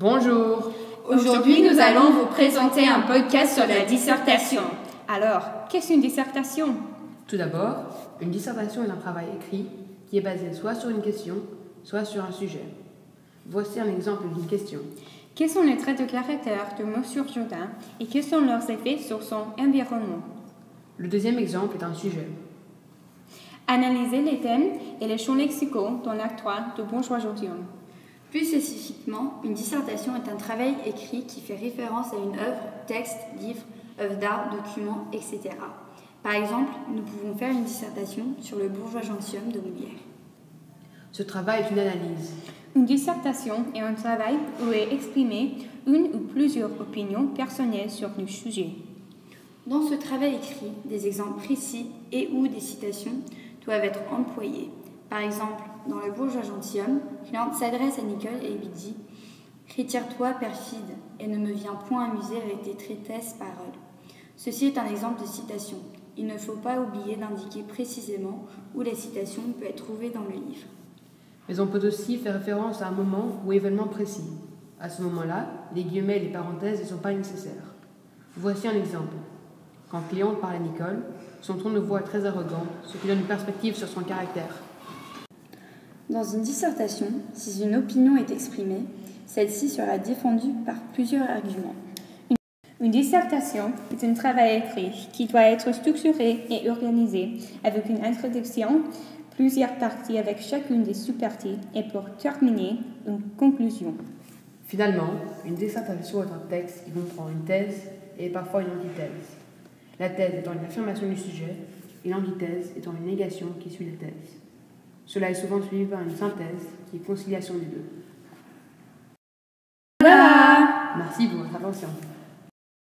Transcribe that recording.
Bonjour. Aujourd'hui, nous allons vous présenter un podcast sur la dissertation. Alors, qu'est-ce qu'une dissertation? Tout d'abord, une dissertation est un travail écrit qui est basé soit sur une question, soit sur un sujet. Voici un exemple d'une question. Quels sont les traits de caractère de Monsieur Jourdain et quels sont leurs effets sur son environnement? Le deuxième exemple est un sujet. Analysez les thèmes et les champs lexicaux dans l'acte 3 de Bourgeois gentilhomme. Plus spécifiquement, une dissertation est un travail écrit qui fait référence à une œuvre, texte, livre, œuvre d'art, document, etc. Par exemple, nous pouvons faire une dissertation sur le Bourgeois gentilhomme de Molière. Ce travail est une analyse. Une dissertation est un travail où est exprimée une ou plusieurs opinions personnelles sur le sujet. Dans ce travail écrit, des exemples précis et ou des citations doivent être employés. Par exemple, dans le Bourgeois gentilhomme, Cléante s'adresse à Nicole et lui dit « Retire-toi, perfide, et ne me viens point amuser avec tes traîtresses paroles. » Ceci est un exemple de citation. Il ne faut pas oublier d'indiquer précisément où la citation peut être trouvée dans le livre. Mais on peut aussi faire référence à un moment ou événement précis. À ce moment-là, les guillemets et les parenthèses ne sont pas nécessaires. Voici un exemple. Quand Cléante parle à Nicole, son ton de voix est très arrogant, ce qui donne une perspective sur son caractère. Dans une dissertation, si une opinion est exprimée, celle-ci sera défendue par plusieurs arguments. Une dissertation est un travail écrit qui doit être structuré et organisé avec une introduction, plusieurs parties avec chacune des sous-parties et pour terminer, une conclusion. Finalement, une dissertation est un texte qui comprend une thèse et parfois une antithèse. La thèse étant une affirmation du sujet et l'antithèse étant une négation qui suit la thèse. Cela est souvent suivi par une synthèse qui est conciliation des deux. Voilà! Merci pour votre attention.